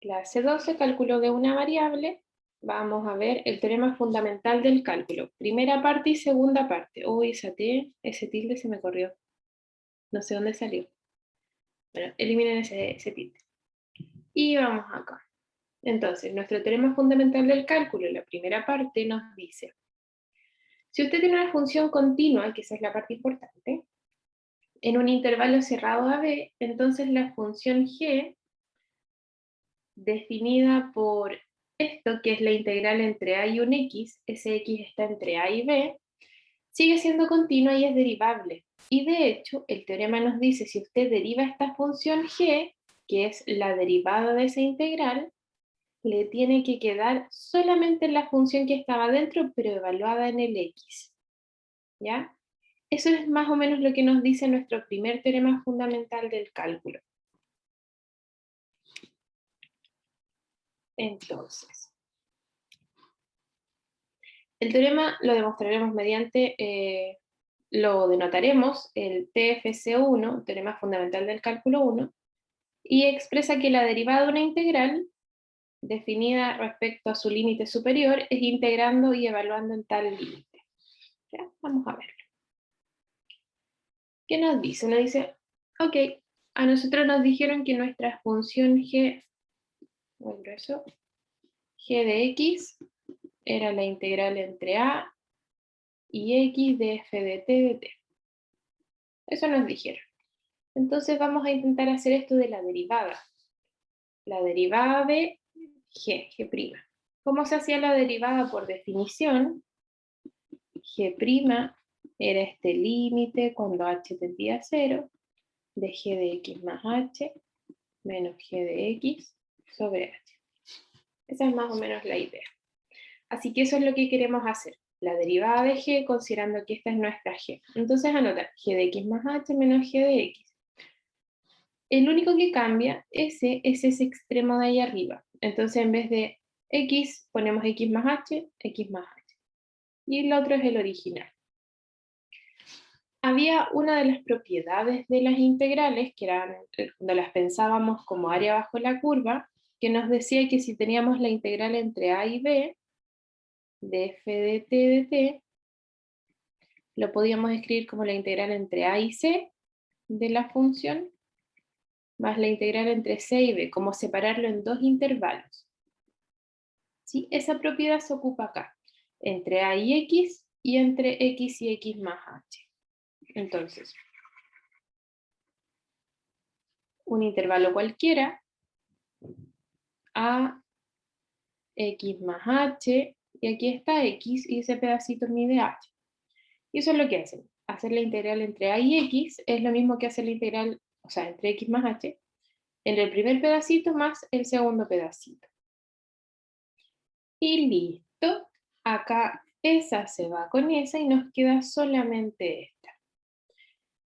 Clase 12, cálculo de una variable. Vamos a ver el teorema fundamental del cálculo. Primera parte y segunda parte. Uy, ese tilde se me corrió. No sé dónde salió. Bueno, eliminen ese tilde. Y vamos acá. Entonces, nuestro teorema fundamental del cálculo, la primera parte, nos dice: si usted tiene una función continua, que esa es la parte importante, en un intervalo cerrado AB, entonces la función g, definida por esto, que es la integral entre a y un x, ese x está entre a y b, sigue siendo continua y es derivable. Y de hecho, el teorema nos dice, si usted deriva esta función g, que es la derivada de esa integral, le tiene que quedar solamente la función que estaba dentro, pero evaluada en el x. ¿Ya? Eso es más o menos lo que nos dice nuestro primer teorema fundamental del cálculo. Entonces, el teorema lo demostraremos mediante, lo denotaremos el TFC1, teorema fundamental del cálculo 1, y expresa que la derivada de una integral, definida respecto a su límite superior, es integrando y evaluando en tal límite. ¿Ya? Vamos a verlo. ¿Qué nos dice? Nos dice, ok, a nosotros nos dijeron que nuestra función g, g de x era la integral entre a y x de f de t de t. Eso nos dijeron. Entonces vamos a intentar hacer esto de la derivada. La derivada de g'. ¿Cómo se hacía la derivada por definición? G' era este límite cuando h tendía a 0, de g de x más h, menos g de x sobre h. Esa es más o menos la idea. Así que eso es lo que queremos hacer. La derivada de g, considerando que esta es nuestra g. Entonces anotar g de x más h menos g de x. El único que cambia es ese extremo de ahí arriba. Entonces en vez de x ponemos x más h, x más h. Y el otro es el original. Había una de las propiedades de las integrales, que eran, cuando las pensábamos como área bajo la curva, que nos decía que si teníamos la integral entre a y b, de f de t, lo podíamos escribir como la integral entre a y c de la función, más la integral entre c y b, como separarlo en dos intervalos. ¿Sí? Esa propiedad se ocupa acá, entre a y x, y entre x y x más h. Entonces, un intervalo cualquiera, a, x más h, y aquí está x, y ese pedacito mide h. Y eso es lo que hacen. Hacer la integral entre a y x es lo mismo que hacer la integral, o sea, entre x más h, entre el primer pedacito más el segundo pedacito. Y listo. Acá esa se va con esa y nos queda solamente esta.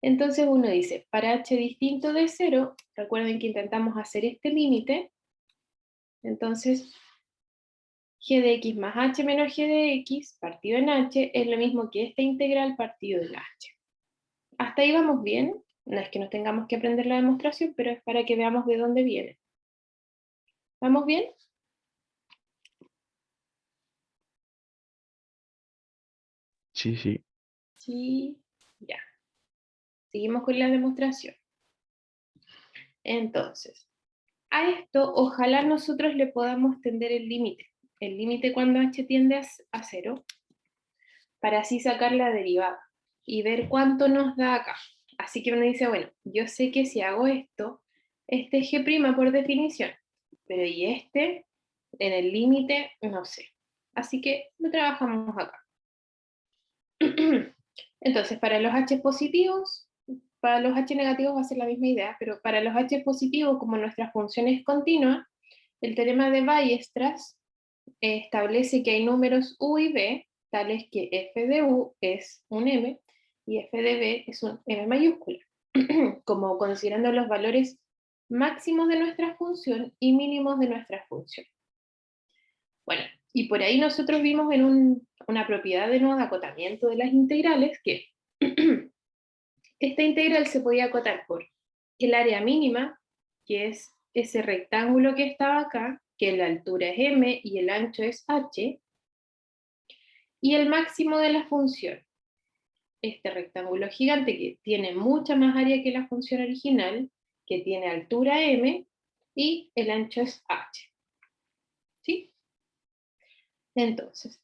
Entonces uno dice, para h distinto de 0, recuerden que intentamos hacer este límite, entonces g de x más h menos g de x partido en h es lo mismo que esta integral partido en h. ¿Hasta ahí vamos bien? No es que nos tengamos que aprender la demostración, pero es para que veamos de dónde viene. ¿Vamos bien? Sí, sí. Sí, ya. Seguimos con la demostración. Entonces, a esto ojalá nosotros le podamos tender el límite. El límite cuando h tiende a 0, para así sacar la derivada y ver cuánto nos da acá. Así que uno dice, bueno, yo sé que si hago esto, este es g' por definición, pero y este, en el límite, no sé. Así que lo trabajamos acá. Entonces, para los h positivos, para los h negativos va a ser la misma idea, pero para los h positivos, como nuestra función es continua, el teorema de Weierstrass establece que hay números u y b, tales que f de u es un m y f de b es un m mayúscula, como considerando los valores máximos de nuestra función y mínimos de nuestra función. Bueno, y por ahí nosotros vimos en una propiedad de nuevo de acotamiento de las integrales que esta integral se podía acotar por el área mínima, que es ese rectángulo que estaba acá, que la altura es m y el ancho es h, y el máximo de la función, este rectángulo gigante que tiene mucha más área que la función original, que tiene altura m y el ancho es h. ¿Sí? Entonces,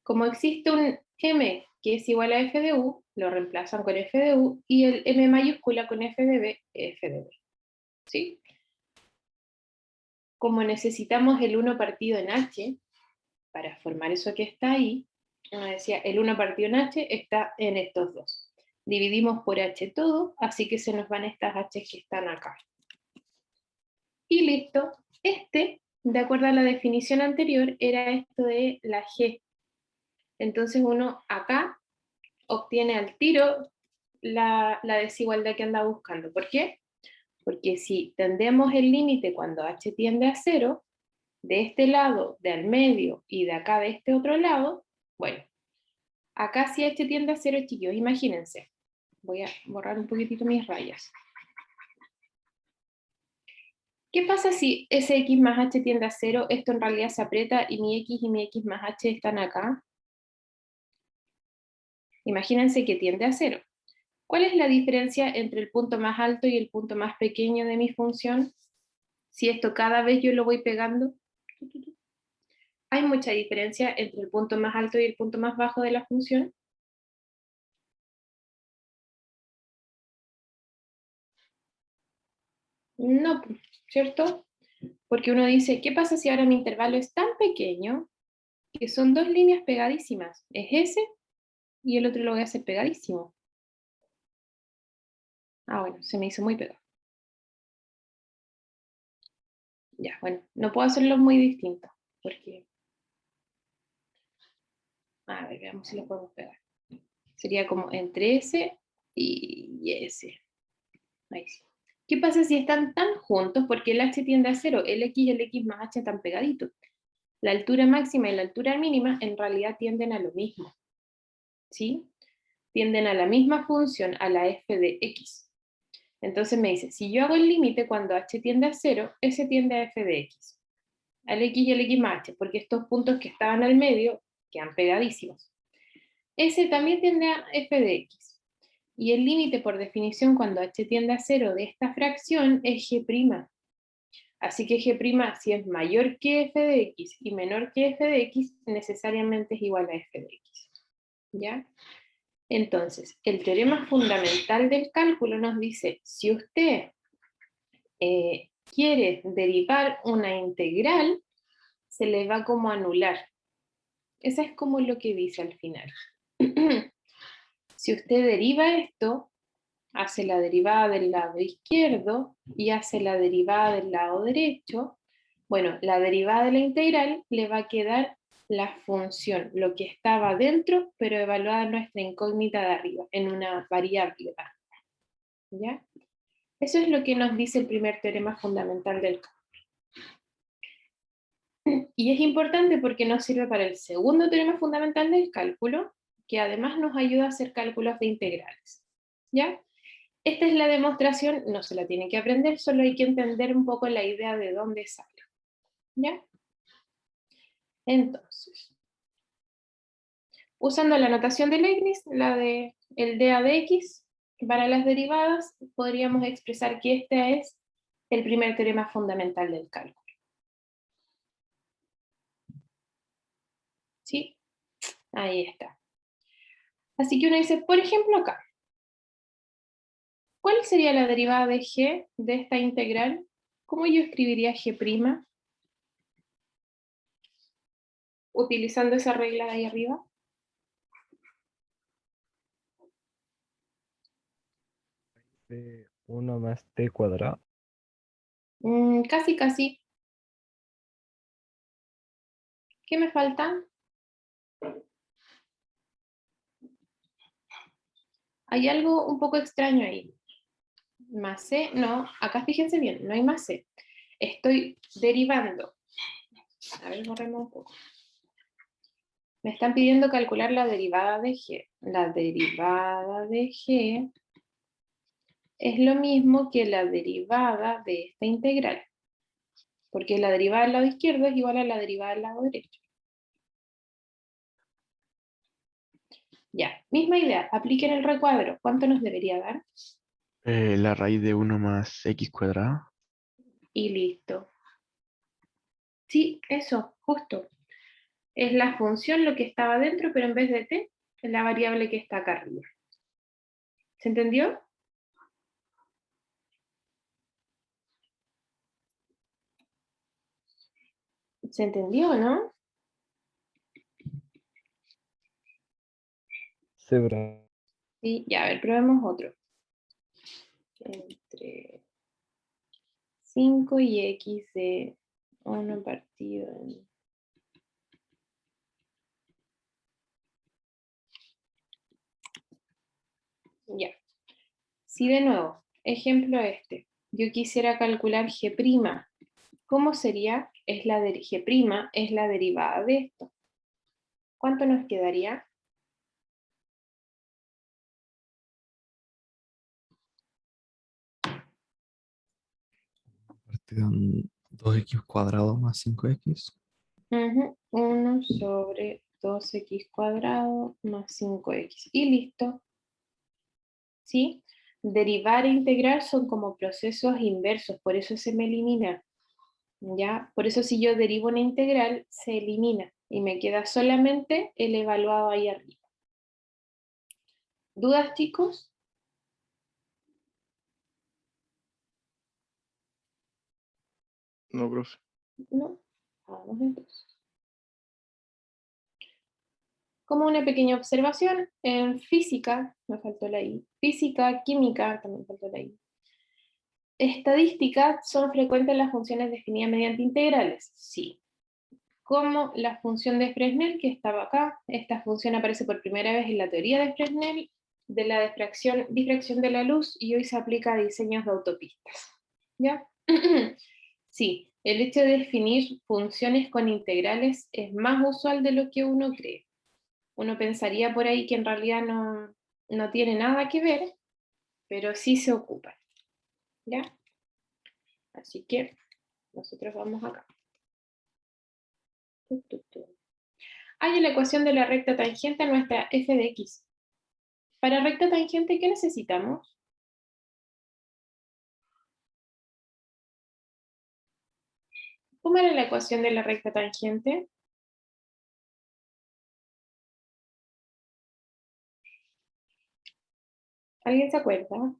como existe un m que es igual a f de u, lo reemplazan con f de u, y el m mayúscula con f de b, f de b. ¿Sí? Como necesitamos el 1 partido en h, para formar eso que está ahí, uno decía, el 1 partido en h está en estos dos. Dividimos por h todo, así que se nos van estas h que están acá. Y listo. De acuerdo a la definición anterior, era esto de la g. Entonces uno acá obtiene al tiro la desigualdad que anda buscando. ¿Por qué? Porque si tendemos el límite cuando h tiende a 0, de este lado, del medio, y de acá de este otro lado, bueno, acá si h tiende a 0, chicos, imagínense. Voy a borrar un poquitito mis rayas. ¿Qué pasa si ese x más h tiende a 0, esto en realidad se aprieta y mi x más h están acá? Imagínense que tiende a 0. ¿Cuál es la diferencia entre el punto más alto y el punto más pequeño de mi función? Si esto cada vez yo lo voy pegando. ¿Hay mucha diferencia entre el punto más alto y el punto más bajo de la función? No, ¿cierto? Porque uno dice, ¿qué pasa si ahora mi intervalo es tan pequeño que son dos líneas pegadísimas? Es ese y el otro lo voy a hacer pegadísimo. Ah, bueno, se me hizo muy pegado. Ya, bueno, no puedo hacerlo muy distinto, porque... A ver, veamos si lo podemos pegar. Sería como entre ese y ese. Ahí sí. ¿Qué pasa si están tan juntos? Porque el h tiende a 0, el x y el x más h están pegaditos. La altura máxima y la altura mínima en realidad tienden a lo mismo. ¿Sí? Tienden a la misma función, a la f de x. Entonces me dice, si yo hago el límite cuando h tiende a 0, ese tiende a f de x. Al x y al x más h, porque estos puntos que estaban al medio quedan pegadísimos. Ese también tiende a f de x. Y el límite por definición cuando h tiende a 0 de esta fracción es g'. Así que g', si es mayor que f de x y menor que f de x, necesariamente es igual a f de x. ¿Ya? Entonces, el teorema fundamental del cálculo nos dice, si usted quiere derivar una integral, se le va como a anular. Esa es como lo que dice al final. Si usted deriva esto, hace la derivada del lado izquierdo y hace la derivada del lado derecho, bueno, la derivada de la integral le va a quedar la función, lo que estaba dentro, pero evaluada en nuestra incógnita de arriba, en una variable. ¿Ya? Eso es lo que nos dice el primer teorema fundamental del cálculo. Y es importante porque nos sirve para el segundo teorema fundamental del cálculo, que además nos ayuda a hacer cálculos de integrales. ¿Ya? Esta es la demostración, no se la tiene que aprender, solo hay que entender un poco la idea de dónde sale. ¿Ya? Entonces, usando la notación de Leibniz, la de el dA de x, para las derivadas, podríamos expresar que este es el primer teorema fundamental del cálculo. ¿Sí? Ahí está. Así que uno dice, por ejemplo acá, ¿cuál sería la derivada de g de esta integral? ¿Cómo yo escribiría g'? Utilizando esa regla de ahí arriba. De 1 más t cuadrado. Casi, casi. ¿Qué me falta? Hay algo un poco extraño ahí. Más c, no, acá fíjense bien, no hay más c. Estoy derivando. A ver, borremos un poco. Me están pidiendo calcular la derivada de g. La derivada de g es lo mismo que la derivada de esta integral. porque la derivada del lado izquierdo es igual a la derivada del lado derecho. Ya, misma idea, apliquen el recuadro. ¿Cuánto nos debería dar? La raíz de 1 más x cuadrado. Y listo. Sí, eso, justo. Es la función lo que estaba dentro, pero en vez de t, es la variable que está acá arriba. ¿Se entendió? ¿Se entendió, no? Sí, pero Sí, ya, a ver, probemos otro. Entre 5 y x de 1 partido en... Ya. Si de nuevo, ejemplo este, yo quisiera calcular g', ¿cómo sería? G' es la derivada de esto. ¿Cuánto nos quedaría? Partido en 2x cuadrado más 5x. 1 sobre 2x cuadrado más 5x. Y listo. ¿Sí? Derivar e integrar son como procesos inversos, por eso se me elimina. ¿Ya? Por eso si yo derivo una integral, se elimina y me queda solamente el evaluado ahí arriba. ¿Dudas, chicos? No, profe. No. Vamos entonces. Como una pequeña observación, en física, me faltó la I, física, química, también faltó la I. Estadística, ¿son frecuentes las funciones definidas mediante integrales? Sí. Como la función de Fresnel que estaba acá. Esta función aparece por primera vez en la teoría de Fresnel de la difracción de la luz y hoy se aplica a diseños de autopistas. ¿Ya? Sí, el hecho de definir funciones con integrales es más usual de lo que uno cree. Uno pensaría por ahí que en realidad no tiene nada que ver, pero sí se ocupa. ¿Ya? Así que nosotros vamos acá. Hay la ecuación de la recta tangente a nuestra f de x. Para recta tangente, ¿qué necesitamos? ¿Cómo era la ecuación de la recta tangente? ¿Alguien se acuerda?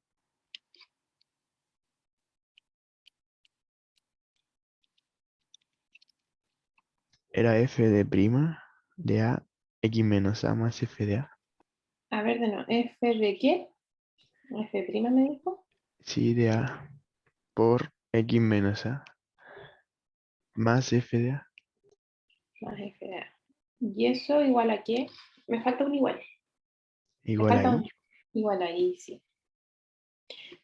Era f de prima de a x menos a más f de a. A ver, de nuevo, ¿f de qué? ¿F' me dijo? Sí, de a por x menos a más f de a. Más f de a. ¿Y eso igual a qué? Me falta un igual. Me Igual a falta y. un igual ahí, sí.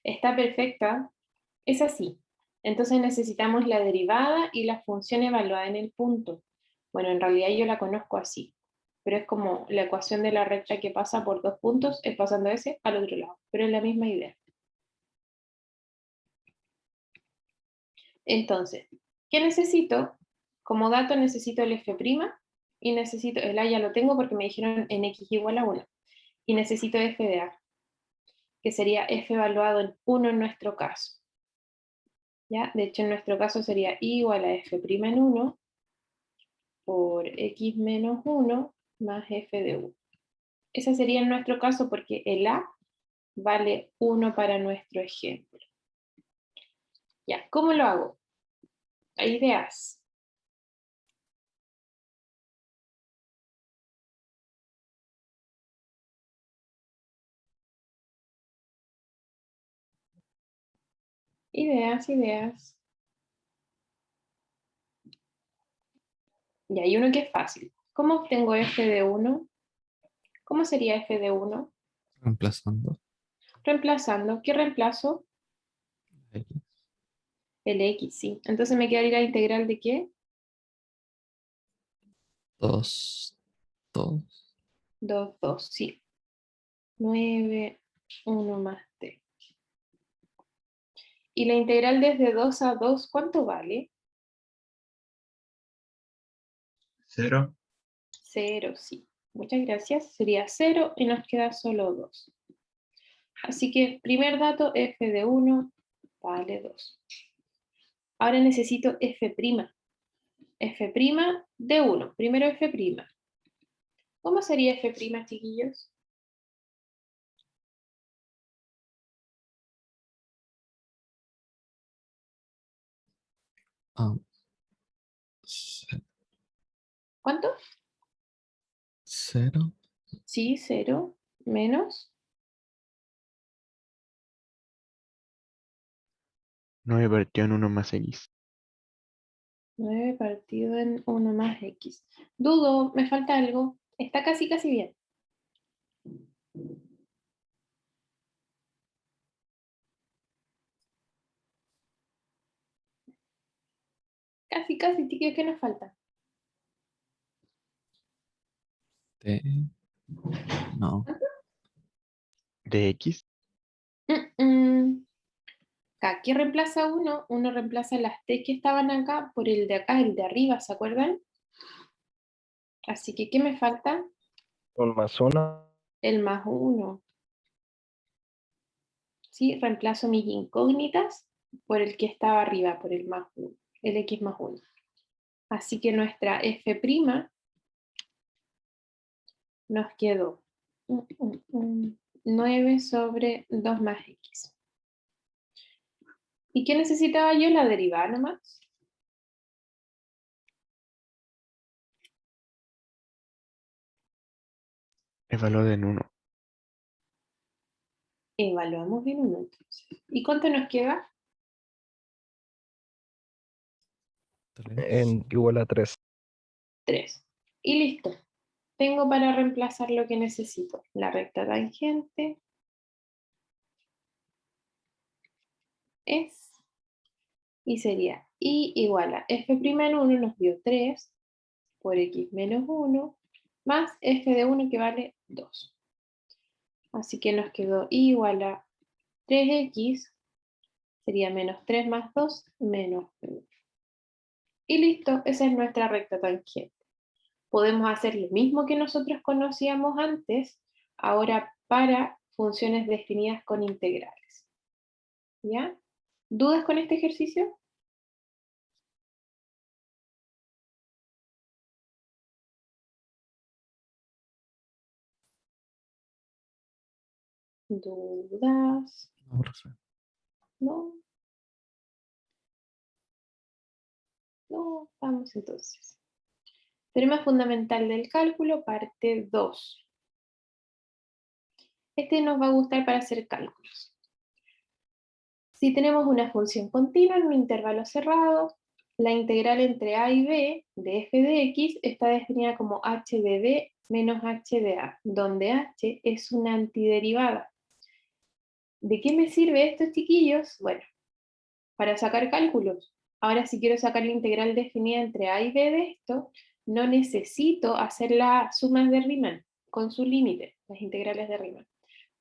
Está perfecta. Es así. Entonces necesitamos la derivada y la función evaluada en el punto. Bueno, en realidad yo la conozco así, pero es como la ecuación de la recta que pasa por dos puntos, es pasando ese al otro lado, pero es la misma idea. Entonces, ¿qué necesito? Como dato necesito el f' y necesito, el a ya lo tengo porque me dijeron en x igual a 1, y necesito f de a, que sería f evaluado en 1 en nuestro caso. ¿Ya? De hecho, en nuestro caso sería igual a f' en 1 por x menos 1 más f de 1. Ese sería en nuestro caso porque el a vale 1 para nuestro ejemplo. Ya, ¿cómo lo hago? Hay ideas. Ideas. Y hay uno que es fácil. ¿Cómo obtengo f de 1? ¿Cómo sería f de 1? Reemplazando Reemplazando. ¿Qué reemplazo? x. El x, sí. Entonces me quedaría la integral de ¿qué? 2, 2. 2, 2, sí. 9, 1 más t. Y la integral desde 2 a 2, ¿cuánto vale? 0. 0, sí. Muchas gracias. Sería 0 y nos queda solo 2. Así que primer dato, f de 1 vale 2. Ahora necesito f'. F' de 1. Primero f'. ¿Cómo sería f', chiquillos? Ah, ¿Cuánto? 0. Sí, 0 menos 9 partido en 1 más x. 9 partido en 1 más x. Dudo, me falta algo. Está casi bien. Casi, chiquillos, ¿qué nos falta? T. No. De x. Mm, mm. Aquí reemplaza 1, uno reemplaza las t que estaban acá por el de acá, el de arriba, ¿se acuerdan? Así que, ¿qué me falta? 1 más 1. El más 1. ¿Sí? Reemplazo mis incógnitas por el que estaba arriba, por el más 1, el x más 1. Así que nuestra f' nos quedó 9 sobre 2 más x. ¿Y qué necesitaba yo? La derivada nomás. Evaluado en 1. Evaluamos en 1 entonces. ¿Y cuánto nos queda? 3. Igual a 3. 3. Y listo. Tengo para reemplazar lo que necesito. La recta tangente es, y sería y igual a f' en 1 nos dio 3 por x menos 1 más f de 1 que vale 2. Así que nos quedó igual a 3x, sería menos 3 más 2 menos 1. Y listo, esa es nuestra recta tangente. Podemos hacer lo mismo que nosotros conocíamos antes, ahora para funciones definidas con integrales. ¿Ya? ¿Dudas con este ejercicio? ¿Dudas? No, profe. No. No, vamos entonces. Teorema fundamental del cálculo, parte 2. Este nos va a gustar para hacer cálculos. Si tenemos una función continua en un intervalo cerrado, la integral entre a y b de f de x está definida como h de b menos h de a, donde h es una antiderivada. ¿De qué me sirve esto, chiquillos? Bueno, para sacar cálculos. Ahora, si quiero sacar la integral definida entre a y b de esto, no necesito hacer las sumas de Riemann con su límite, las integrales de Riemann.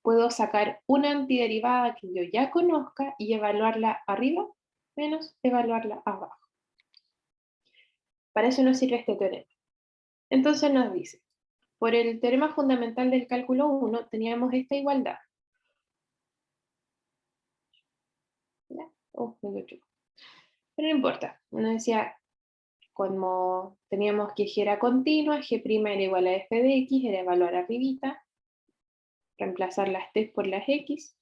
Puedo sacar una antiderivada que yo ya conozca y evaluarla arriba menos evaluarla abajo. Para eso nos sirve este teorema. Entonces nos dice, por el teorema fundamental del cálculo 1 teníamos esta igualdad. ¿Ya? Me equivoqué. Pero no importa, uno decía, como teníamos que g era continua, g' era igual a f de x, era evaluar arribita, reemplazar las t por las x,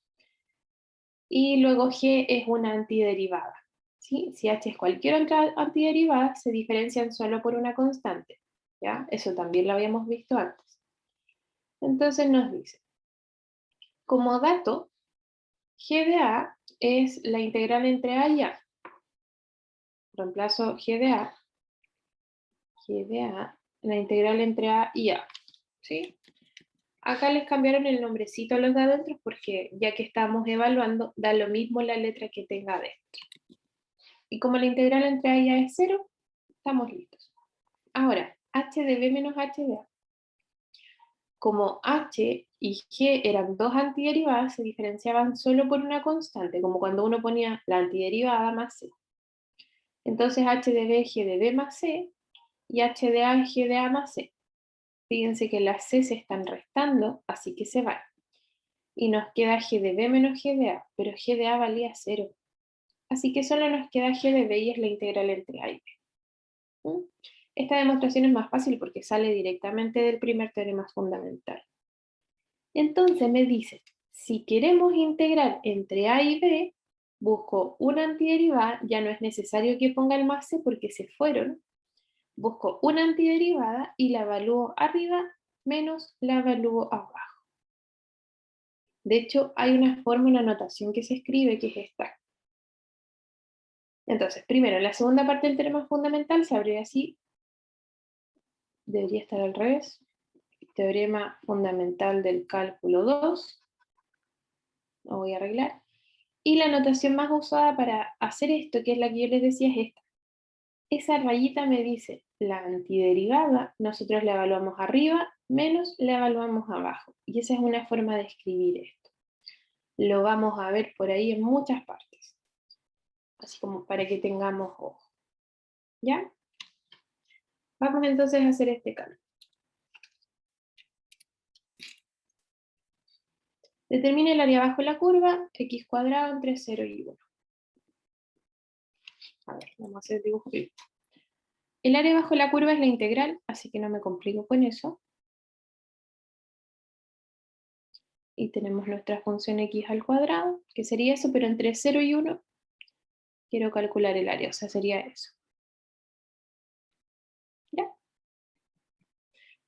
y luego g es una antiderivada. ¿Sí? Si h es cualquier otra antiderivada, se diferencian solo por una constante. ¿Ya? Eso también lo habíamos visto antes. Entonces nos dice, como dato, g de a es la integral entre a y a. Reemplazo g de a, la integral entre a y a. ¿Sí? Acá les cambiaron el nombrecito a los de adentro porque ya que estamos evaluando, da lo mismo la letra que tenga adentro. Y como la integral entre a y a es 0, estamos listos. Ahora, h de b menos h de a. Como h y g eran dos antiderivadas, se diferenciaban solo por una constante, como cuando uno ponía la antiderivada más c. Entonces h de b, g de b más c y h de A es G de A más C. Fíjense que las C se están restando, así que se van. Y nos queda G de B menos G de A, pero G de A valía 0. Así que solo nos queda G de B y es la integral entre A y B. Esta demostración es más fácil porque sale directamente del primer teorema fundamental. Entonces me dice, si queremos integrar entre A y B, busco una antiderivada, ya no es necesario que ponga el más C porque se fueron. Busco una antiderivada y la evalúo arriba menos la evalúo abajo. De hecho, hay una forma, una notación que se escribe que es esta. Entonces, primero, la segunda parte del teorema fundamental se abre así. Debería estar al revés. Teorema fundamental del cálculo 2. Lo voy a arreglar. Y la notación más usada para hacer esto, que es la que yo les decía, es esta. Esa rayita me dice la antiderivada, nosotros la evaluamos arriba, menos la evaluamos abajo. Y esa es una forma de escribir esto. Lo vamos a ver por ahí en muchas partes. Así como para que tengamos ojo. ¿Ya? Vamos entonces a hacer este cálculo. Determine el área bajo la curva, x cuadrado entre 0 y 1. A ver, vamos a hacer el dibujo primero. El área bajo la curva es la integral, así que no me complico con eso. Y tenemos nuestra función x al cuadrado, que sería eso, pero entre 0 y 1 quiero calcular el área, o sea, sería eso. ¿Ya?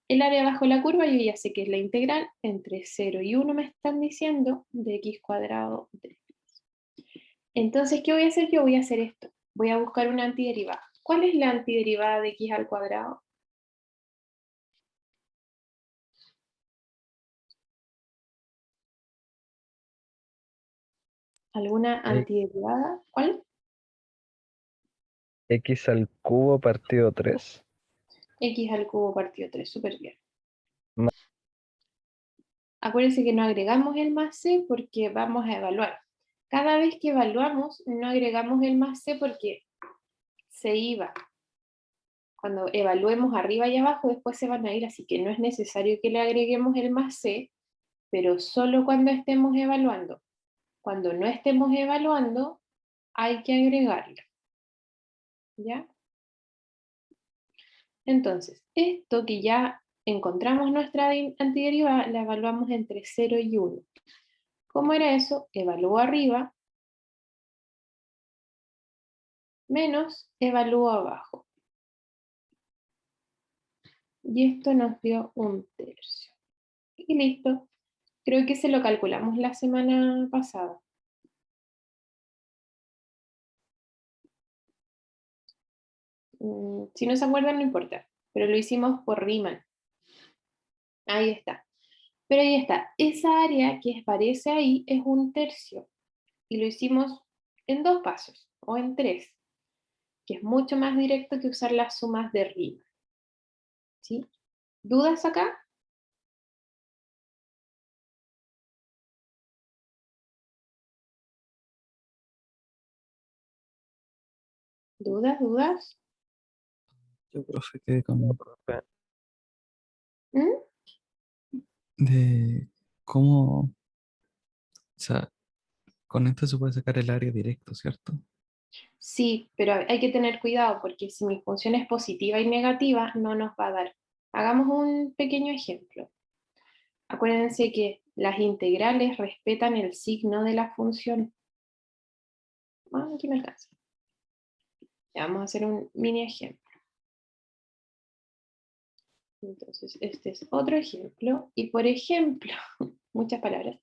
El área bajo la curva yo ya sé que es la integral, entre 0 y 1 me están diciendo, de x cuadrado de x. Entonces, ¿qué voy a hacer? Yo voy a hacer esto. Voy a buscar una antiderivada. ¿Cuál es la antiderivada de x al cuadrado? ¿Alguna antiderivada? ¿Cuál? X al cubo partido 3. X al cubo partido 3, súper bien. Ma- Acuérdense que no agregamos el más c porque vamos a evaluar. Cada vez que evaluamos, no agregamos el más c porque se iba. Cuando evaluemos arriba y abajo, después se van a ir, así que no es necesario que le agreguemos el más c, pero solo cuando estemos evaluando. Cuando no estemos evaluando, hay que agregarlo. ¿Ya? Entonces, esto que ya encontramos nuestra antiderivada, la evaluamos entre 0 y 1. ¿Cómo era eso? Evalúo arriba menos evalúo abajo. Y esto nos dio 1/3. Y listo. Creo que se lo calculamos la semana pasada. Si no se acuerdan, no importa. Pero lo hicimos por Riemann. Ahí está. Pero ahí está. Esa área que aparece ahí es 1/3. Y lo hicimos en 2 pasos, o en 3. Que es mucho más directo que usar las sumas de Riemann. ¿Sí? ¿Dudas acá? ¿Dudas? ¿Dudas? Yo, profe, quedé con Profe, ¿Mm? de cómo, o sea, con esto se puede sacar el área directo, ¿cierto? Sí, pero hay que tener cuidado porque si mi función es positiva y negativa, no nos va a dar. Hagamos un pequeño ejemplo. Acuérdense que las integrales respetan el signo de la función. Aquí me alcanza. Ya vamos a hacer un mini ejemplo. Entonces, este es otro ejemplo. Y por ejemplo, muchas palabras,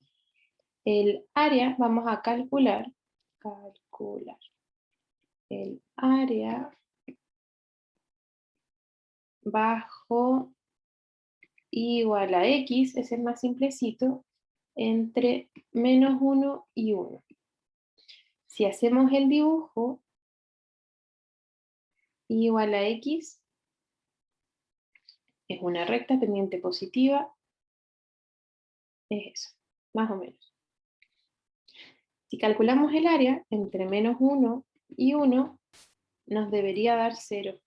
el área, vamos a calcular el área bajo igual a x, ese es más simplecito, entre menos 1 y 1. Si hacemos el dibujo, igual a x es una recta pendiente positiva, es eso, más o menos. Si calculamos el área entre menos 1 y 1, nos debería dar 0.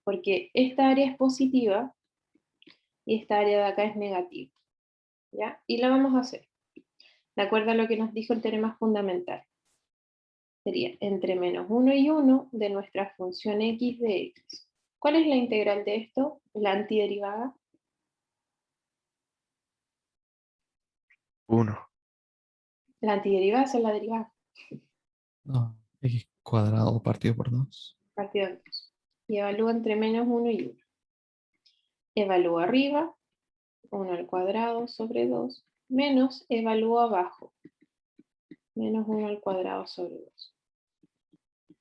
porque esta área es positiva y esta área de acá es negativa. ¿Ya? Y la vamos a hacer, de acuerdo a lo que nos dijo el teorema fundamental. Sería entre menos 1 y 1 de nuestra función x de x. ¿Cuál es la integral de esto? La antiderivada. 1. La antiderivada es la derivada. No, x cuadrado partido por 2. Partido de 2. Y evalúa entre menos 1 y 1. Evalúa arriba, 1 al cuadrado sobre 2, menos evalúa abajo, menos 1 al cuadrado sobre 2.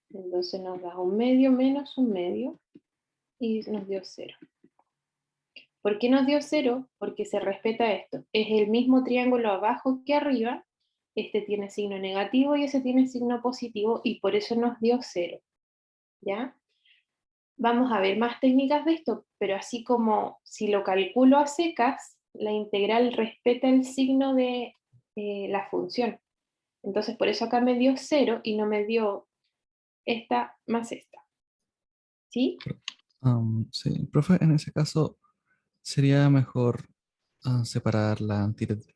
Entonces nos da un medio menos un medio, y nos dio 0. ¿Por qué nos dio 0? Porque se respeta esto. Es el mismo triángulo abajo que arriba. Este tiene signo negativo y ese tiene signo positivo y por eso nos dio 0. ¿Ya? Vamos a ver más técnicas de esto, pero así como si lo calculo a secas, la integral respeta el signo de la función. Entonces por eso acá me dio 0 y no me dio esta más esta. ¿Sí? Sí, profe, en ese caso sería mejor separar la antiderivada.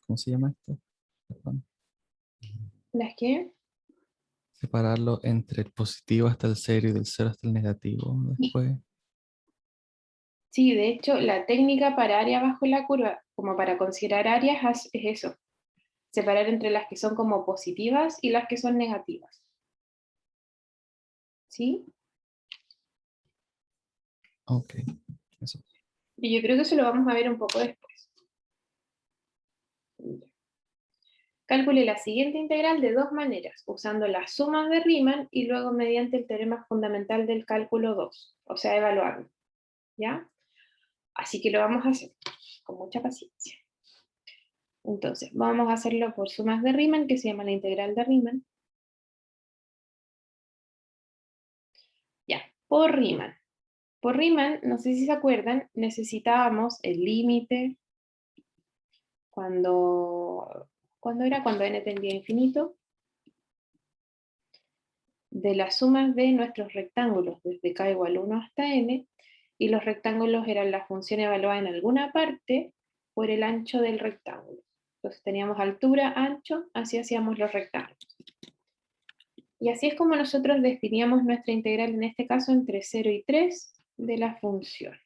¿Cómo se llama esto? Perdón. ¿Las qué? Separarlo entre el positivo hasta el 0 y del 0 hasta el negativo después. Sí, de hecho, la técnica para área bajo la curva, como para considerar áreas, es eso. Separar entre las que son como positivas y las que son negativas. ¿Sí? Ok, eso. Y yo creo que eso lo vamos a ver un poco después. Calcule la siguiente integral de dos maneras, usando las sumas de Riemann y luego mediante el teorema fundamental del cálculo 2, o sea, evaluarlo. ¿Ya? Así que lo vamos a hacer con mucha paciencia. Entonces, vamos a hacerlo por sumas de Riemann, que se llama la integral de Riemann. Ya, por Riemann. Por Riemann, no sé si se acuerdan, necesitábamos el límite cuando n tendía a infinito, de las sumas de nuestros rectángulos, desde k igual 1 hasta n, y los rectángulos eran la función evaluada en alguna parte por el ancho del rectángulo. Entonces teníamos altura, ancho, así hacíamos los rectángulos. Y así es como nosotros definíamos nuestra integral, en este caso entre 0 y 3, de la función.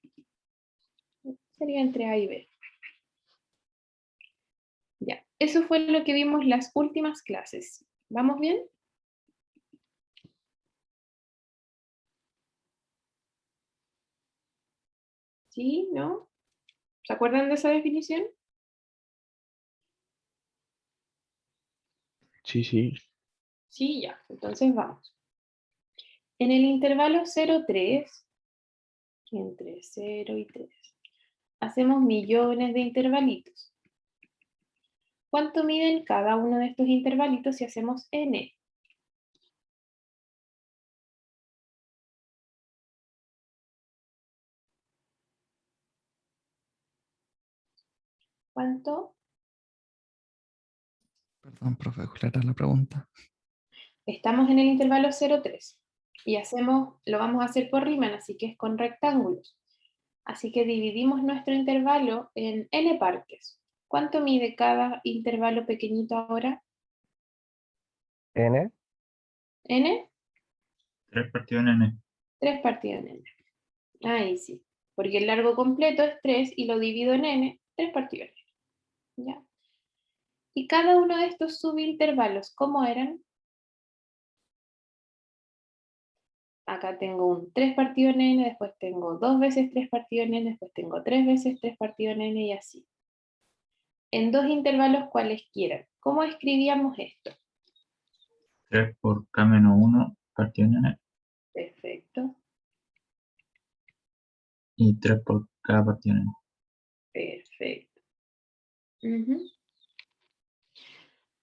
Sería entre a y b. Ya, eso fue lo que vimos las últimas clases. ¿Vamos bien? ¿Sí? ¿No? ¿Se acuerdan de esa definición? Sí, sí. Sí, ya. Entonces vamos. En el intervalo 0, 3, entre 0 y 3, hacemos millones de intervalitos. ¿Cuánto miden cada uno de estos intervalitos si hacemos n? ¿Cuánto? Perdón, profe, ¿cuál era la pregunta? Estamos en el intervalo 0, 3 y lo vamos a hacer por Riemann, así que es con rectángulos. Así que dividimos nuestro intervalo en n partes. ¿Cuánto mide cada intervalo pequeñito ahora? N, ¿N? 3 partido en n. 3 partido en n. Ahí sí. Porque el largo completo es 3 y lo divido en n, 3 partido en n. ¿Ya? Y cada uno de estos subintervalos, ¿cómo eran? Acá tengo un 3 partido en n, después tengo 2 veces 3 partido en n, después tengo 3 veces 3 partido en n y así. En dos intervalos cualesquiera. ¿Cómo escribíamos esto? 3 por k menos 1 partido en n. Perfecto, Y 3 por k partido en n. perfecto.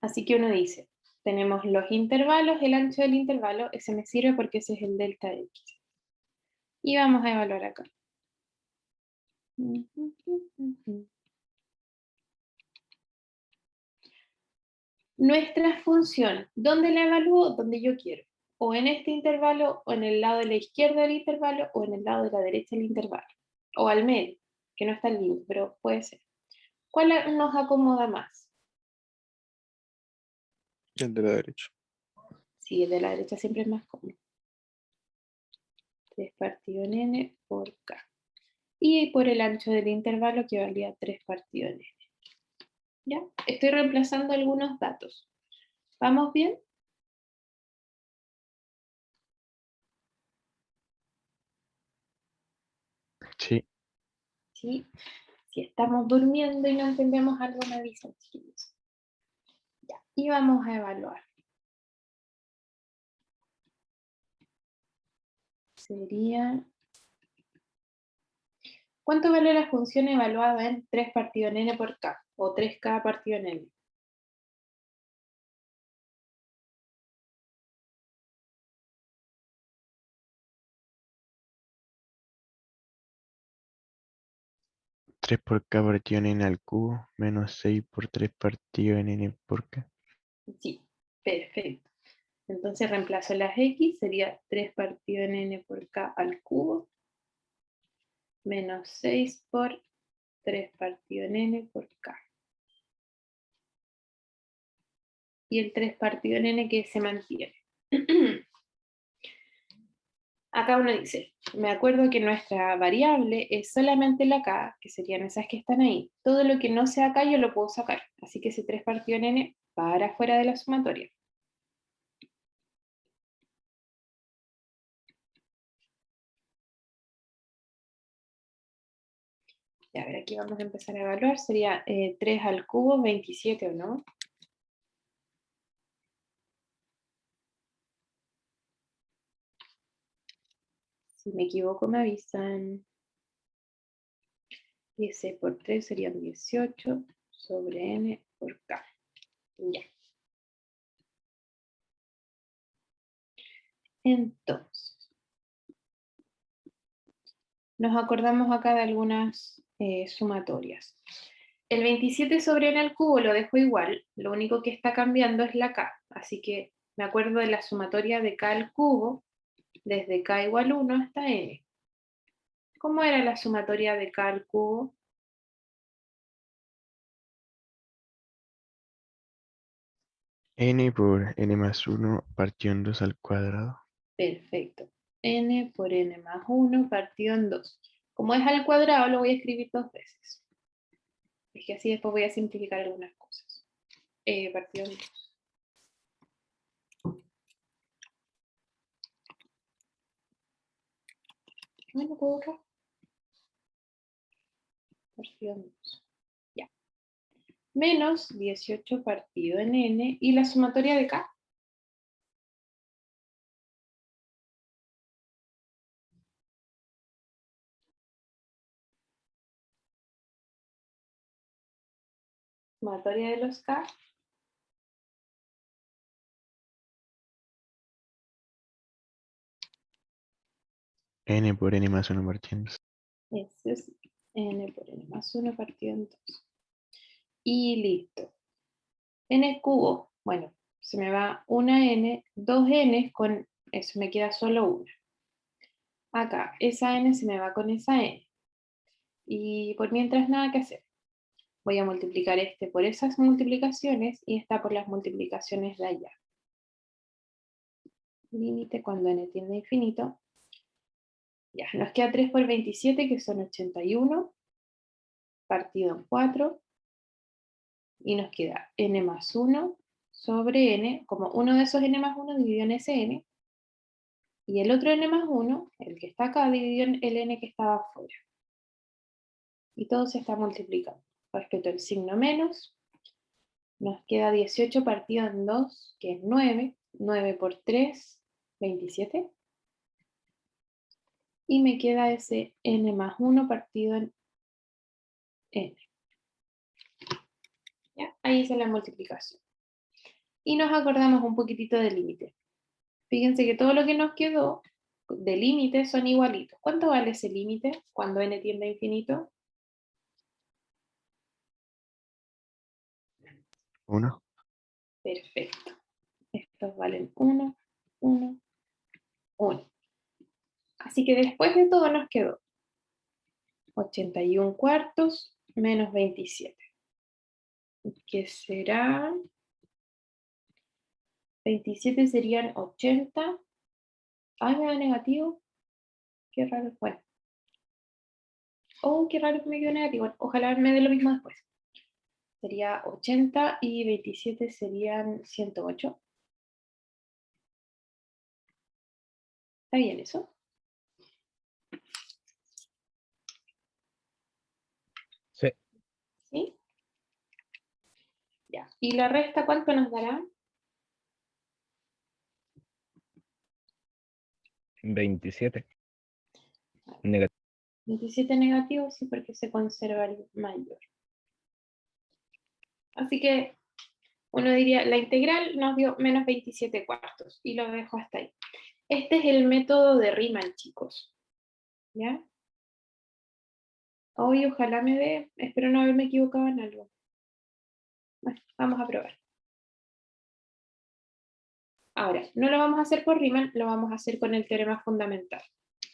Así que uno dice, tenemos los intervalos, el ancho del intervalo, ese me sirve porque ese es el delta x. Y vamos a evaluar acá. Nuestra función, ¿dónde la evalúo? Donde yo quiero. o en este intervalo, o en el lado de la izquierda del intervalo, o en el lado de la derecha del intervalo, o al medio, que no está el límite, pero puede ser. ¿Cuál nos acomoda más? El de la derecha. Sí, el de la derecha siempre es más cómodo. 3 partido en n por k. Y por el ancho del intervalo que valía 3 partido en n. ¿Ya? Estoy reemplazando algunos datos. ¿Vamos bien? Sí. Sí. Si estamos durmiendo y no entendemos algo, me avisan, chiquillos. Ya. Y vamos a evaluar. Sería... ¿Cuánto vale la función evaluada en 3 partido en n por k? O 3k partido en n. Tres por k partido en n al cubo, menos 6 por 3 partido en n por k. Sí, perfecto. Entonces reemplazo las x, sería 3 partido en n por k al cubo, menos 6 por 3 partido en n por k. Y el 3 partido en n que se mantiene. Acá uno dice, me acuerdo que nuestra variable es solamente la k, que serían esas que están ahí. Todo lo que no sea k yo lo puedo sacar. Así que ese 3 partido en n para afuera de la sumatoria. Ya, a ver, aquí vamos a empezar a evaluar. Sería 3 al cubo, 27, ¿o no? Si me equivoco me avisan. 16 por 3 serían 18 sobre n por k. Ya. Entonces, nos acordamos acá de algunas sumatorias. El 27 sobre n al cubo lo dejo igual, lo único que está cambiando es la k, así que me acuerdo de la sumatoria de k al cubo, desde k igual 1 hasta n. ¿Cómo era la sumatoria de k al cubo? N por n más 1 partido en 2 al cuadrado. Perfecto. N por n más 1 partido en 2. Como es al cuadrado, lo voy a escribir 2 veces. Es que así después voy a simplificar algunas cosas. Partido en 2. Bueno, puedo acá. Partido en 2. Ya. Menos 18 partido en n. ¿Y la sumatoria de k? Sumatoria de los k. N por n más 1 partido en 2. Ese es n por n más 1 partido en 2. Y listo. N cubo. Bueno, se me va una n, dos n, con eso me queda solo una. Acá, esa n se me va con esa n. Y por mientras nada que hacer. Voy a multiplicar este por esas multiplicaciones y esta por las multiplicaciones de allá. Límite cuando n tiende a infinito. Ya, nos queda 3 por 27, que son 81, partido en 4. Y nos queda n más 1 sobre n, como uno de esos n más 1 dividido en ese n. Y el otro n más 1, el que está acá, dividido en el n que estaba afuera. Y todo se está multiplicando. Respecto al signo menos, nos queda 18 partido en 2, que es 9. 9 por 3, 27. Y me queda ese n más 1 partido en n. ¿Ya? Ahí hice la multiplicación. Y nos acordamos un poquitito del límite. Fíjense que todo lo que nos quedó de límite son igualitos. ¿Cuánto vale ese límite cuando n tiende a infinito? 1. Perfecto. Estos valen 1, 1 1. Así que después de todo nos quedó 81 cuartos menos 27. Que será... 27 serían 80. Ay, me da negativo. Qué raro fue. Oh, qué raro que me quedó negativo. Ojalá me dé lo mismo después. Sería 80 y 27 serían 108. ¿Está bien eso? Sí, ¿Sí? Ya. ¿Y la resta cuánto nos dará? 27. Negativo. 27 negativo, sí, porque se conserva el mayor. Así que uno diría, la integral nos dio menos 27 cuartos, y lo dejo hasta ahí. Este es el método de Riemann, chicos. ¿Ya? Hoy ojalá me dé, espero no haberme equivocado en algo. Bueno, vamos a probar. Ahora, no lo vamos a hacer por Riemann, lo vamos a hacer con el teorema fundamental.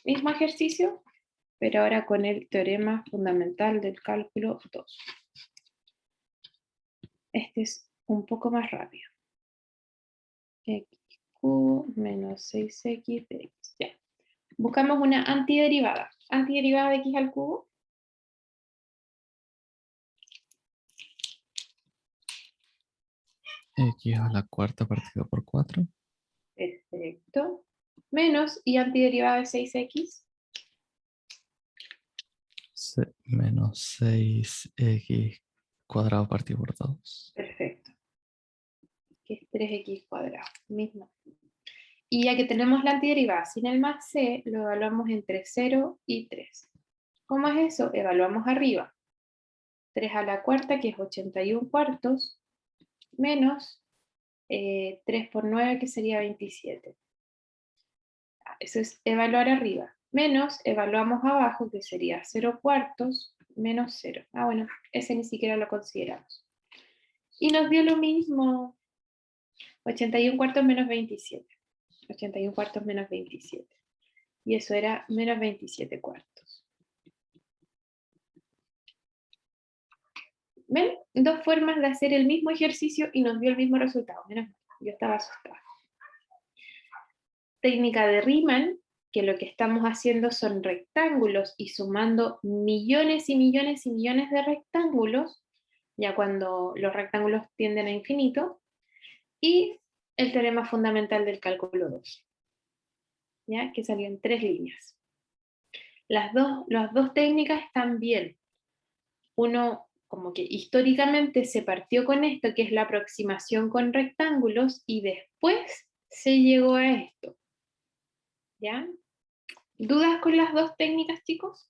Mismo ejercicio, pero ahora con el teorema fundamental del cálculo 2. Este es un poco más rápido. Xq menos 6x de x. Ya. Buscamos una antiderivada. Antiderivada de x al cubo. X a la cuarta partido por 4. Perfecto. Menos, y antiderivada de 6x. Menos 6x cuadrado partido por 2. Perfecto. Que es 3x cuadrado. Mismo. Y ya que tenemos la antiderivada sin el más c, lo evaluamos entre 0 y 3. ¿Cómo es eso? Evaluamos arriba. 3 a la cuarta, que es 81 cuartos, menos 3 por 9, que sería 27. Eso es evaluar arriba. Menos, evaluamos abajo, que sería 0 cuartos, menos 0. Ah, bueno, ese ni siquiera lo consideramos. Y nos dio lo mismo. 81 cuartos menos 27. 81 cuartos menos 27. Y eso era menos 27 cuartos. ¿Ven? Dos formas de hacer el mismo ejercicio y nos dio el mismo resultado. Menos mal, yo estaba asustada. Técnica de Riemann, que lo que estamos haciendo son rectángulos y sumando millones y millones y millones de rectángulos, ya cuando los rectángulos tienden a infinito, y el teorema fundamental del cálculo 2, ¿ya? Que salió en 3 líneas. Las dos técnicas están bien. Uno, como que históricamente se partió con esto, que es la aproximación con rectángulos, y después se llegó a esto. ¿Ya? ¿Dudas con las dos técnicas, chicos?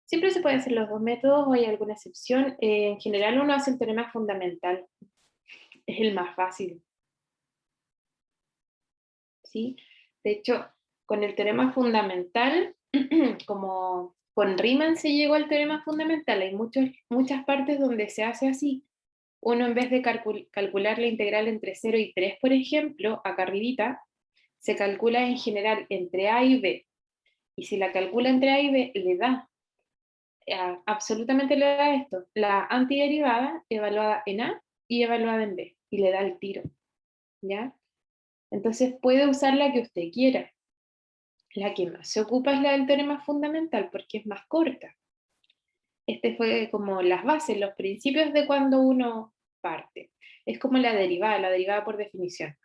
Siempre se pueden hacer los dos métodos, o hay alguna excepción. En general uno hace el teorema fundamental. Es el más fácil. ¿Sí? De hecho, con el teorema fundamental, como con Riemann se llegó al teorema fundamental, hay muchas partes donde se hace así. Uno, en vez de calcular la integral entre 0 y 3, por ejemplo, acá arribita, se calcula en general entre a y b. Y si la calcula entre a y b, le da, absolutamente le da esto, la antiderivada evaluada en a y evaluada en b, y le da el tiro. ¿Ya? Entonces puede usar la que usted quiera. La que más se ocupa es la del teorema fundamental, porque es más corta. Este fue como las bases, los principios de cuando uno parte. Es como la derivada por definición.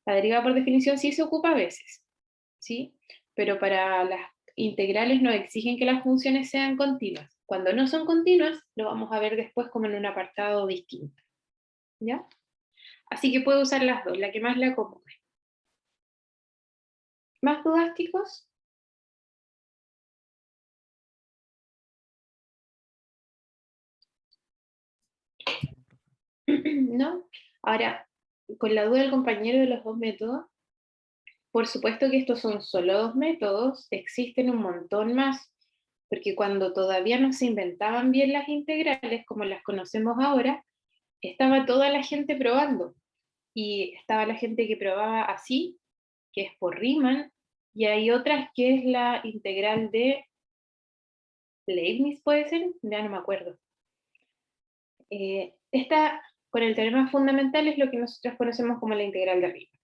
La derivada por definición sí se ocupa a veces, ¿sí? Pero para las integrales nos exigen que las funciones sean continuas. Cuando no son continuas, lo vamos a ver después como en un apartado distinto. ¿Ya? Así que puedo usar las dos, la que más le acomode. ¿Más dudas, chicos? ¿No? Ahora, con la duda del compañero de los dos métodos, por supuesto que estos son solo dos métodos, existen un montón más, porque cuando todavía no se inventaban bien las integrales como las conocemos ahora, estaba toda la gente probando, y estaba la gente que probaba así, que es por Riemann, y hay otras que es la integral de Leibniz, puede ser, ya no me acuerdo. Esta, con el teorema fundamental, es lo que nosotros conocemos como la integral de Riemann.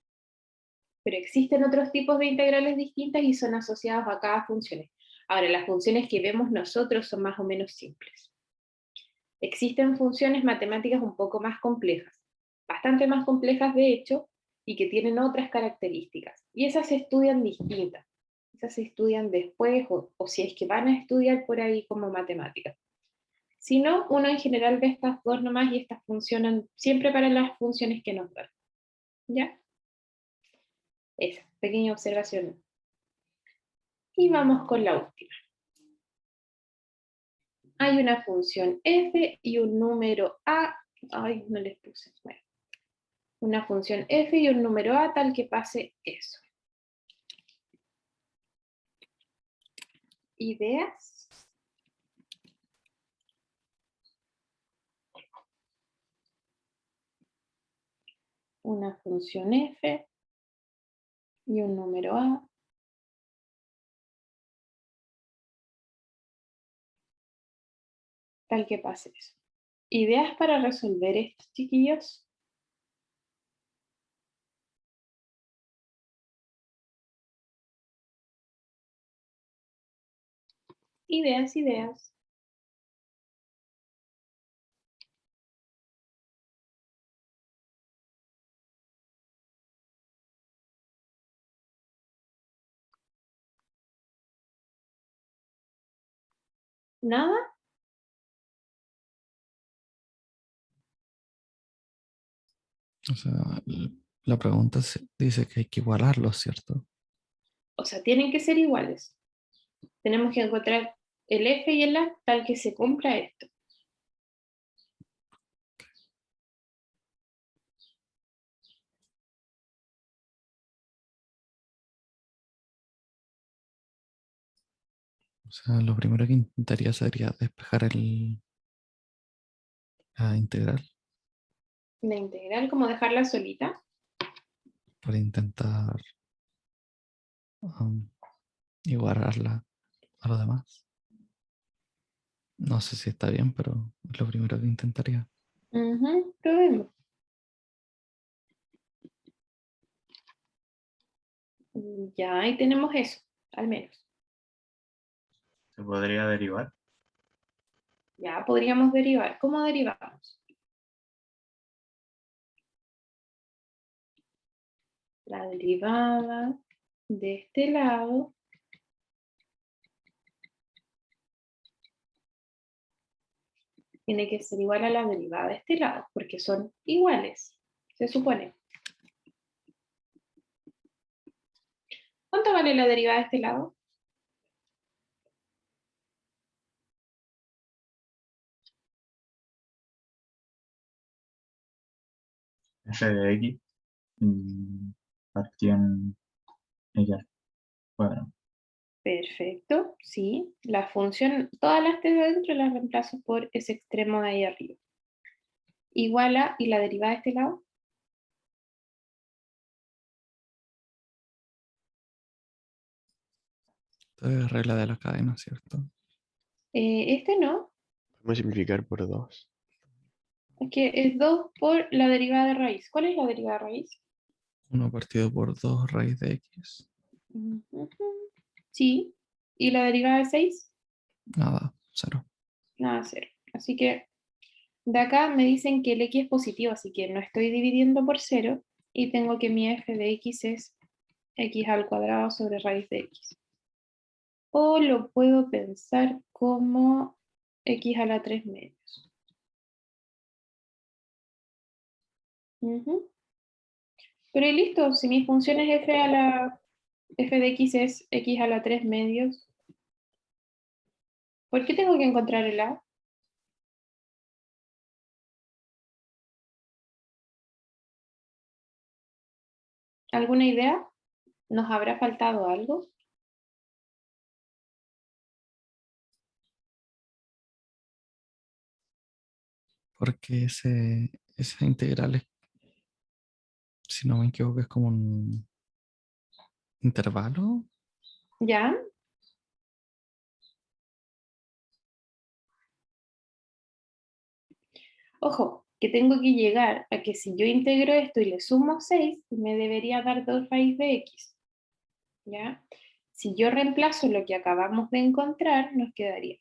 Pero existen otros tipos de integrales distintas y son asociados a cada función. Ahora, las funciones que vemos nosotros son más o menos simples. Existen funciones matemáticas un poco más complejas, bastante más complejas de hecho, y que tienen otras características. Y esas se estudian distintas. Esas se estudian después, o si es que van a estudiar por ahí como matemáticas. Si no, uno en general ve estas dos nomás y estas funcionan siempre para las funciones que nos dan. ¿Ya? Esa, pequeña observación. Y vamos con la última. Hay una función f y un número a. Ay, no les puse. Bueno. Una función f y un número a tal que pase eso. ¿Ideas? Una función f y un número a tal que pase eso. ¿Ideas para resolver esto, chiquillos? Ideas, ideas. ¿Nada? O sea, la pregunta dice que hay que igualarlos, ¿cierto? O sea, tienen que ser iguales. Tenemos que encontrar el f y el a tal que se cumpla esto. O sea, lo primero que intentaría sería despejar la integral La integral, como dejarla solita. para intentar um, igualarla a lo demás. No sé si está bien, pero es lo primero que intentaría. Probemos. Ya, ahí tenemos eso, al menos. Se podría derivar. Ya podríamos derivar. ¿Cómo derivamos? La derivada de este lado tiene que ser igual a la derivada de este lado, porque son iguales, se supone. ¿Cuánto vale la derivada de este lado? F de X partición X al cuadrado. Perfecto, sí. La función, todas las t de adentro las reemplazo por ese extremo de ahí arriba. Igual a, ¿y la derivada de este lado? Esto es regla de la cadena, ¿cierto? Este no, Podemos simplificar por 2. es que es 2 por la derivada de raíz. ¿Cuál es la derivada de raíz? 1 partido por 2 raíz de X. Ujú. Sí. ¿Y la derivada de 6? Nada, 0. Nada, 0. Así que de acá me dicen que el x es positivo, así que no estoy dividiendo por 0 y tengo que mi f de x es x al cuadrado sobre raíz de x. O lo puedo pensar como x a la 3 medios. Pero y listo, si mi función es f de x es x a la 3 medios, ¿por qué tengo que encontrar el a? ¿Alguna idea? ¿Nos habrá faltado algo? porque esa integral es, si no me equivoco, es como un intervalo. ¿Ya? Ojo, que tengo que llegar a que si yo integro esto y le sumo 6, me debería dar 2 raíz de x. ¿Ya? Si yo reemplazo lo que acabamos de encontrar, nos quedaría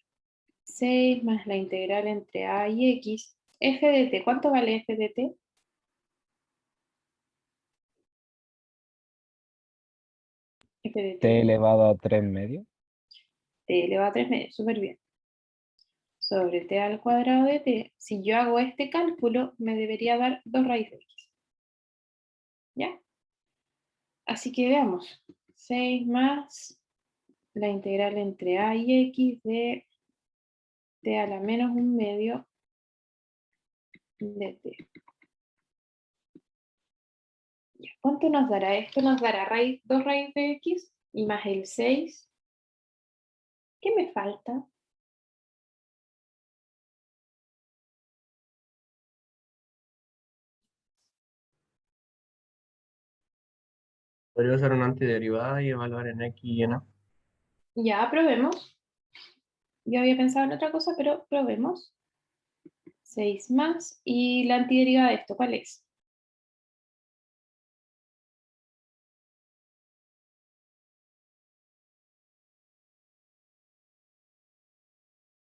6 más la integral entre a y x, f de t. ¿Cuánto vale f de t? F de T t, elevado a 3 medios. t elevado a 3 medios, súper bien. Sobre t al cuadrado de t, si yo hago este cálculo, me debería dar 2 raíz de x. ¿Ya? Así que veamos. 6 más la integral entre a y x de t a la menos 1 medio de t. Ya, ¿cuánto nos dará esto? Nos dará 2 raíz de x y más el 6. ¿Qué me falta? Podría usar una antiderivada y evaluar en X y en A. Ya, probemos. Yo había pensado en otra cosa, pero probemos. 6 más. ¿Y la antiderivada de esto cuál es?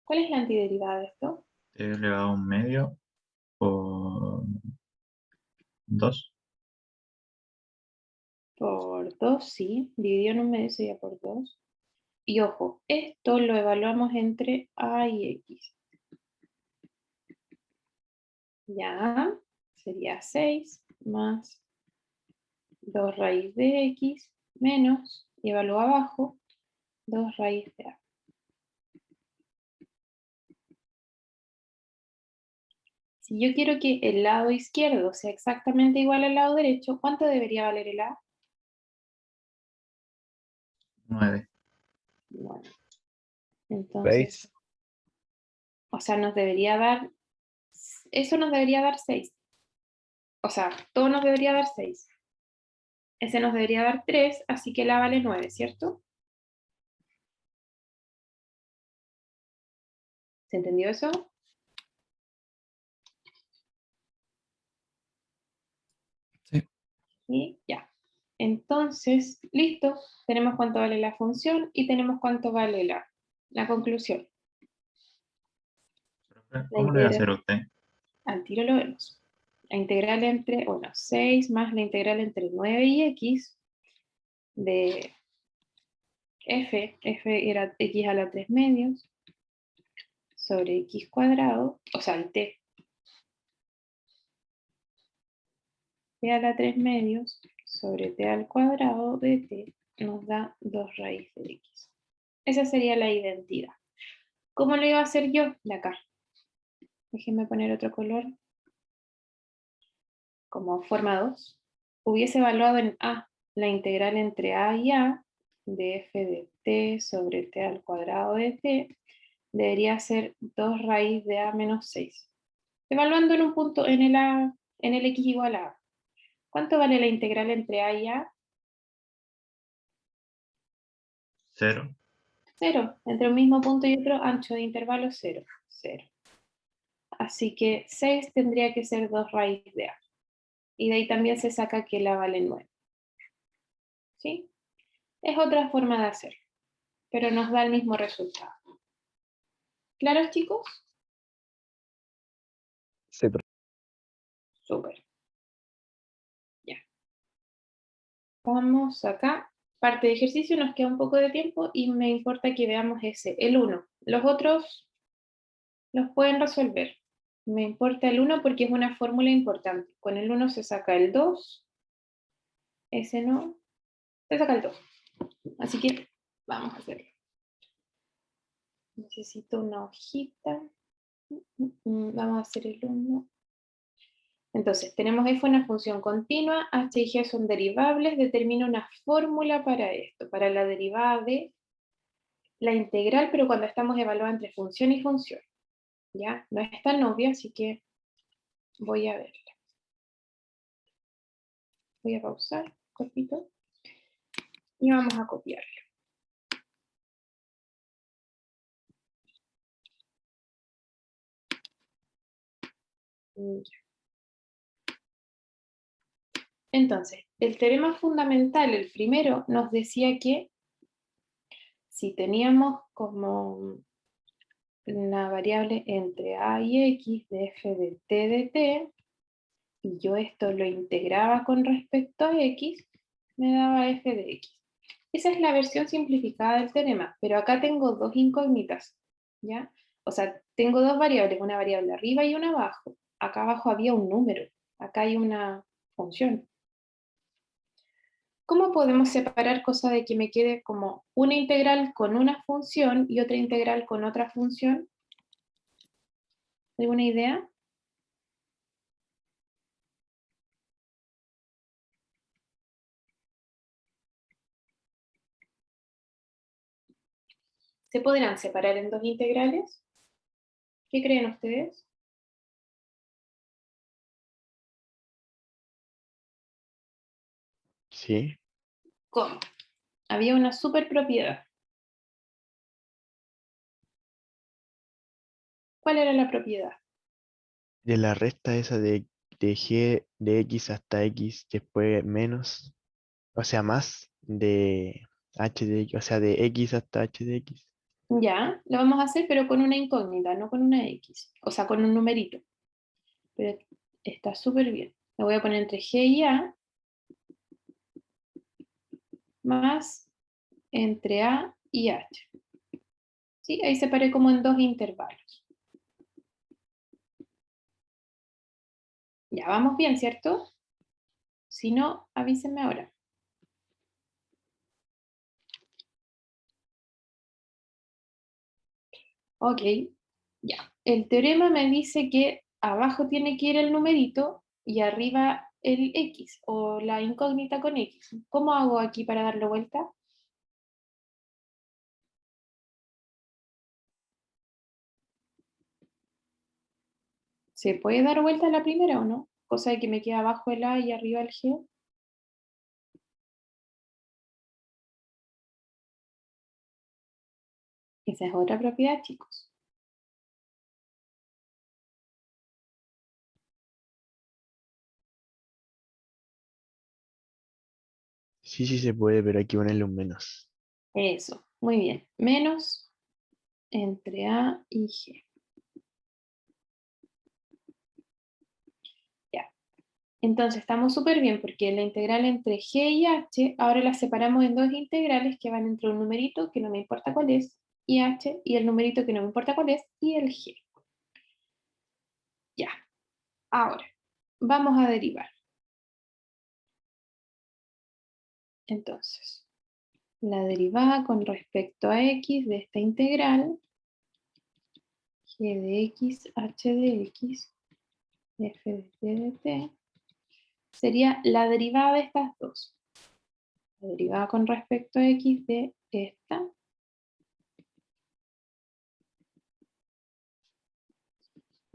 ¿Cuál es la antiderivada de esto? T elevado a 1 medio por 2. Por 2, sí. Dividido en un medio sería por 2. Y ojo, esto lo evaluamos entre a y x. Ya, sería 6 más 2 raíz de x menos, y evalúo abajo, 2 raíz de a. Si yo quiero que el lado izquierdo sea exactamente igual al lado derecho, ¿cuánto debería valer el a? 9. Bueno, entonces, 6. o sea, eso nos debería dar 6. O sea, todo nos debería dar 6. Ese nos debería dar 3, así que la vale 9, ¿cierto? ¿Se entendió eso? Sí. Y ya. Entonces, listo. Tenemos cuánto vale la función y tenemos cuánto vale la conclusión. La ¿Cómo le va a integral, hacer usted? al tiro lo vemos. La integral entre, 6 más la integral entre 9 y x de f era x a la 3 medios, sobre x cuadrado, o sea, el t a la 3 medios, sobre t al cuadrado de t, nos da 2 raíz de x. Esa sería la identidad. ¿Cómo lo iba a hacer yo de acá? Déjenme poner otro color, como forma 2. Hubiese evaluado en a la integral entre a y a de f de t sobre t al cuadrado de t, debería ser 2 raíz de a menos 6. Evaluando en un punto en el x igual a a. ¿Cuánto vale la integral entre a y a? 0. 0. Entre un mismo punto y otro, ancho de intervalo 0. 0. Así que 6 tendría que ser 2 raíz de a. Y de ahí también se saca que la vale 9. ¿Sí? Es otra forma de hacerlo, pero nos da el mismo resultado. ¿Claro, chicos? Sí, Súper. Ya. Vamos acá. Parte de ejercicio, nos queda un poco de tiempo y me importa que veamos ese, el 1. Los otros los pueden resolver. Me importa el 1 porque es una fórmula importante. Con el 1 se saca el 2. Ese no. Se saca el 2. Así que vamos a hacerlo. Necesito una hojita. Vamos a hacer el 1. Entonces, tenemos f una función continua, h y g son derivables, determina una fórmula para esto, para la derivada de la integral, pero cuando estamos evaluando entre función y función. ¿Ya? No es tan obvio, así que Voy a verla. Voy a pausar, cortito. Y vamos a copiarlo. Entonces, el teorema fundamental, el primero, nos decía que si teníamos como la variable entre a y x de f de t de t, y yo esto lo integraba con respecto a x, me daba f de x. Esa es la versión simplificada del teorema, pero acá tengo dos incógnitas, ¿ya? O sea, tengo dos variables, una variable arriba y una abajo. Acá abajo había un número, acá hay una función. ¿Cómo podemos separar cosa de que me quede como una integral con una función y otra integral con otra función? ¿Alguna idea? ¿Se podrán separar en dos integrales? ¿Qué creen ustedes? Sí, ¿Cómo? Había una superpropiedad. ¿Cuál era la propiedad? de la resta esa de g de x hasta x, después menos, o sea, más de h de x, o sea, de x hasta h de x. Ya, lo vamos a hacer, pero con una incógnita, no con una X. O sea, con un numerito. Pero está súper bien. Lo voy a poner entre G y A, más entre A y H. ¿Sí? Ahí separé como en dos intervalos. Ya, vamos bien, ¿cierto? Si no, avísenme ahora. Ok, ya. El teorema me dice que abajo tiene que ir el numerito y arriba el X, o la incógnita con X. ¿Cómo hago aquí para darle vuelta? ¿Se puede dar vuelta a la primera o no? Cosa de que me quede abajo el A y arriba el G. Esa es otra propiedad, chicos. Sí, sí se puede, pero hay que ponerle un menos. Eso, muy bien. Menos entre A y G. Ya. Entonces estamos súper bien porque la integral entre G y H, ahora la separamos en dos integrales que van entre un numerito que no me importa cuál es, y H, y el numerito que no me importa cuál es, y el G. Ya. Ahora, vamos a derivar. Entonces, la derivada con respecto a X de esta integral, G de X, H de X, F de T de T, sería la derivada de estas dos. La derivada con respecto a X de esta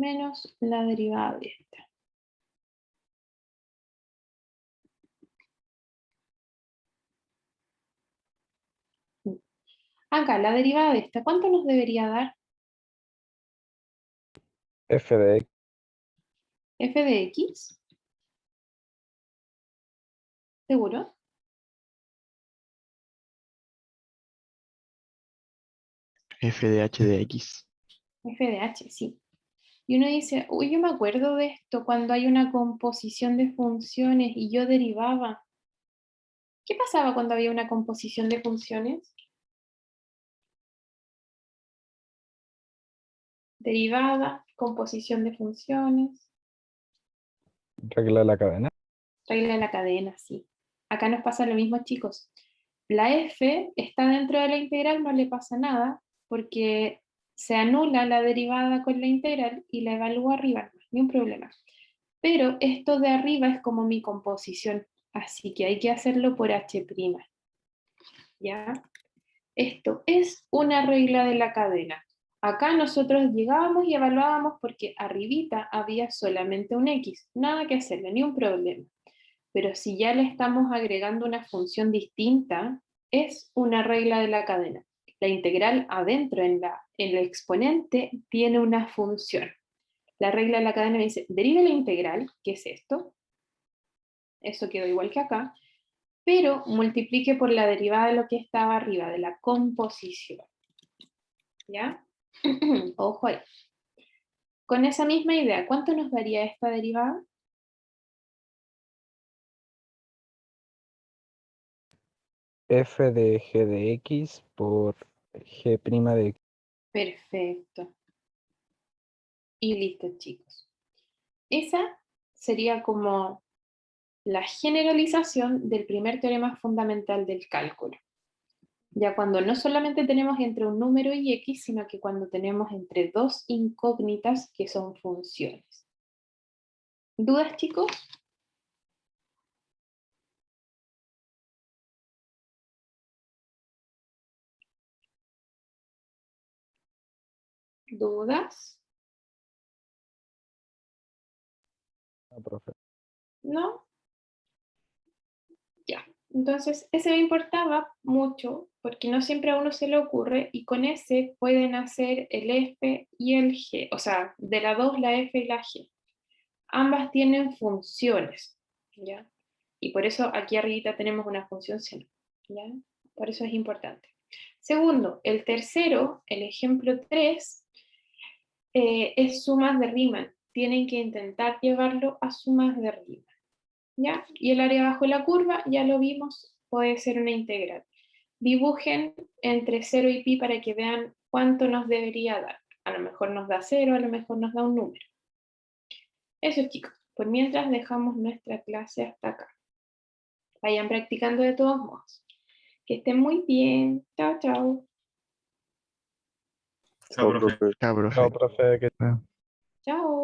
menos la derivada de esta. Acá, la derivada de esta, ¿cuánto nos debería dar? F de X. F de X, ¿seguro? F de h de x. F de H, sí. Y uno dice, uy, yo me acuerdo de esto cuando hay una composición de funciones y yo derivaba. ¿Qué pasaba cuando había una composición de funciones? Derivada, composición de funciones, Regla de la cadena. regla de la cadena, sí. Acá nos pasa lo mismo, chicos. La f está dentro de la integral, no le pasa nada, porque se anula la derivada con la integral y la evalúo arriba, ni un problema. Pero esto de arriba es como mi composición, así que hay que hacerlo por h'. ¿Ya? Esto es una regla de la cadena. Acá nosotros llegábamos y evaluábamos porque arribita había solamente un x, nada que hacerle, ni un problema. Pero si ya le estamos agregando una función distinta, es una regla de la cadena. La integral adentro en el exponente tiene una función. La regla de la cadena me dice, derive la integral, que es esto, eso quedó igual que acá, pero multiplique por la derivada de lo que estaba arriba, de la composición. ¿Ya? Ojo ahí. Con esa misma idea, ¿cuánto nos daría esta derivada? F de G de X por G' de X. Perfecto. Y listo, chicos. Esa sería como la generalización del primer teorema fundamental del cálculo. Ya cuando no solamente tenemos entre un número y x, sino que cuando tenemos entre dos incógnitas que son funciones. ¿Dudas, chicos? ¿Dudas? No, profe. ¿No? Ya. Entonces, ese me importaba mucho, porque no siempre a uno se le ocurre, y con ese pueden hacer el F y el G, o sea, de la 2 la F y la G. Ambas tienen funciones, ¿ya? Y por eso aquí arribita tenemos una función seno, ¿ya? Por eso es importante. Segundo, el tercero, el ejemplo 3, es sumas de Riemann. Tienen que intentar llevarlo a sumas de Riemann, ¿ya? Y el área bajo la curva, ya lo vimos, puede ser una integral. Dibujen entre 0 y pi para que vean cuánto nos debería dar. A lo mejor nos da 0, a lo mejor nos da un número. Eso, chicos. Por mientras dejamos nuestra clase hasta acá. Vayan practicando de todos modos. Que estén muy bien. Chao, chao. Chao, profe. Chao, profe. Chao, profe. Ah. Chao.